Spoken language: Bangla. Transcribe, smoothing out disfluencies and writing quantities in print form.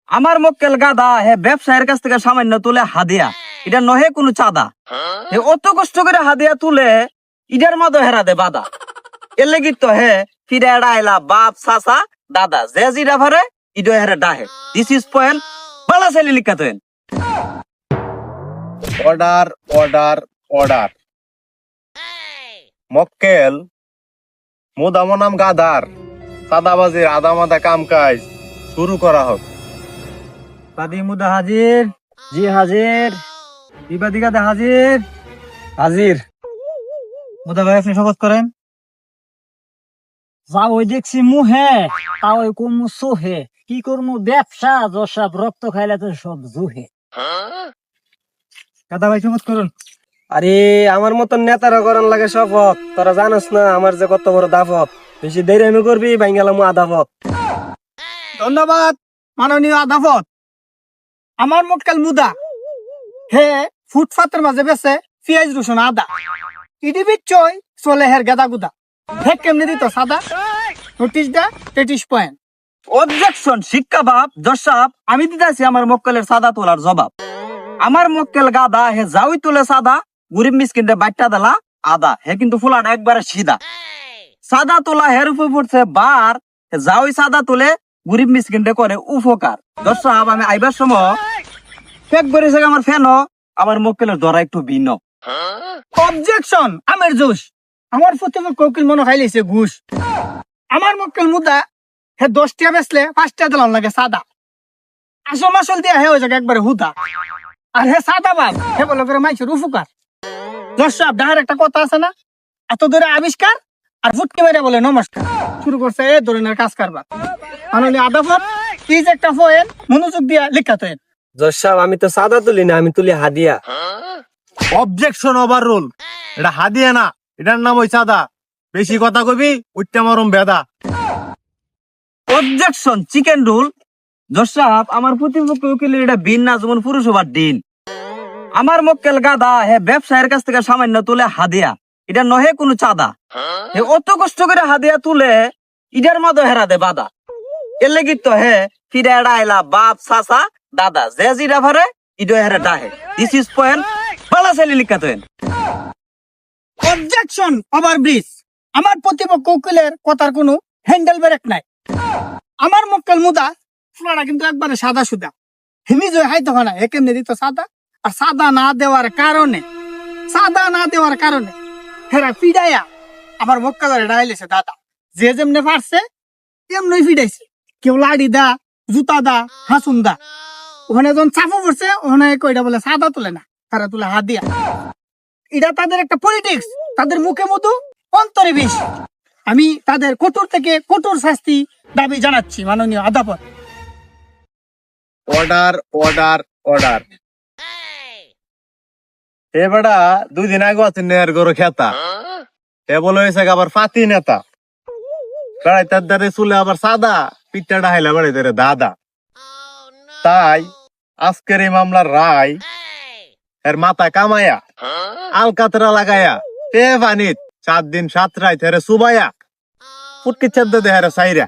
আমার মক্কেল গাদা হে ব্যবসায়ের কাছ থেকে সামান্য তুলে হাদিয়া, এটা নহে কোনো চাঁদা। হে অত কষ্ট করে হাদিয়া তুলে ইটার মতো হেরা দে বাদা। এর লাগি তো হে ফিরে এড়াইলা বাপ চাচা দাদা যে জিরা ভরে ইডো হেরে ডাহে। দিস ইজ পয়েন্ট বালা ছেলে লিখা তো। Order order order. মক্কেল মুদামো নাম গাদার সাদাবাজির আদা মাদা কাম কাজ শুরু করা হোক। বাদি মুদা হাজির। জি হাজির। বিবাদী গাদা হাজির। হাজির। মুদা ভাই আপনি শপথ করেন। যা ওই দেখছি মুহে তা ওই কমু সোহে, কি করমু ব্যবসা যশাব রক্ত খাইলে তো সব জুহে। গাদা ভাই শপথ করুন। আরে আমার মতন নেতারা করার লাগে শপথ, তোরা জানোস না আমার যে কত বড় দাফত। বেশি দেরি আমি করবি বাঙ্গালাম আদাফত। ধন্যবাদ মাননীয় আদাফত। আমার মক্কেল মুদা হে ফুটপাতের মাঝে বেছে পিঁয়াজ রসুন আদা, ইডি বিচ্ছই চলে হের গেদা গুদা। হে কেমনি দিত সাদা নোটিশ দা 33 পয়েন্ট। অবজেকশন শিক্ষা বাপ জসাব, আমি দিতেছি আমার মক্কেলের সাদা তোলার জবাব। আমার মক্কেল গাদা হে যাওই তুলে সাদা, গরিব মিসকিনরে বাইটটা দিলা আদা। হে কিন্তু ফুলাটা একবারে সিধা। সাদা তোলা হের উপর পড়ছে বার, হে যাওই সাদা তুলে গরিব মিসকিনরে করে উপকার। জসাব আমি আইবার সময় ফেক বেড়েছে আমার ফ্যান, আমার মক্কেলের ধরা একটু ভিন্ন। অবজেকশন আমের জুস। আমার প্রতিপক্ষ উকিল মনে খাইলেছে ঘুষ। আমার মক্কেল মুদা হে 10 টা বেচলে 5 টা দিলাম লাগে সাদা। আসল মাসল দিয়া হে ওই জায়গা একবারে হুদা। আর হে সাদা বাদ হে বলে করে মাইছের উপকার। দর্শক ডাহার একটা কথা আছে না, এত ধরে আবিষ্কার আর ফুটকে মেরে বলে নমস্কার। শুরু করছে এই ধরনের কাজ কারবার। মাননীয় আদাফত প্লিজ একটা ফয়েন মনোযোগ দিয়া লেখা তো। জশাব আমি তো সাদা তুলি না, আমি তুলি হাদিয়া। Objection over rule. এটা হাদিয়া না, এটার নাম ওই চাঁদা। বেশি কথা কবি উঠতে মারুম বেদা। Objection chicken roll. জসাব আমার প্রতিপক্ষ উকিলের এটা বিন না যেমন পুরসভার দিন। আমার মক্কেল গাদা হে ব্যবসায়ের কাছ থেকে সামান্য তুলে হাদিয়া, এটা নহে কোনো চাঁদা। হে অত কষ্ট করে হাদিয়া তুলে ইটার মতো হেরা দে বাদা। এর লাগি তো হে ফিরে এড়াইলা বাপ চাচা দাদা যে জিরা ভরে ইডো হেরে ডাহে। দিস ইজ পয়েন্ট বালা ছেলে লিখা তো। Objection over bridge. আমার প্রতিপক্ষ উকিলের কথার কোনো হ্যান্ডেল ব্রেক নাই। আমার মক্কেল মুদা ফুলাটা কিন্তু একবারে সাদা সুদা। হিমি যে হাইতে হয় না হে কেমনি দিত সাদা। আর সাদা না দেওয়ার কারণে হেরা ফিডাইয়া আমার মক্কেলের ডাইলেছে দাদা। যে যেমনে পারছে তেমনই ফিডাইছে। কেউ লাড়ি দা, জুতা দা, হাসুন দা। ওখানে যখন চাপও পড়ছে ওখানে কইটা বলে সাদা তুলে না, তারা তুলে হাত দিয়া। এটা তাদের একটা পলিটিক্স, তাদের মুখে মধু অন্তরে বিষ। আমি তাদের কঠোর থেকে কঠোর শাস্তি দাবি জানাচ্ছি মাননীয় আদালত। Order order order. এ বেটা 2 দিন আগে আছে নেয়ার গরু খেতা। এ বলে হয়েছে আবার ফাতি নেতা। বেড়াই তার দ্বারে চুলে আবার সাদা, পিঠটা ডাইলা বেড়াই ধরে দাদা। তাই আজকের এই মামলার রায় এর মাথা কামায়া আলকাতরা লাগায়া তে পানিত 7 দিন 7 রাত হেরে সুবায়া ফুটকি চেদ্দ দেহারে সাইরা।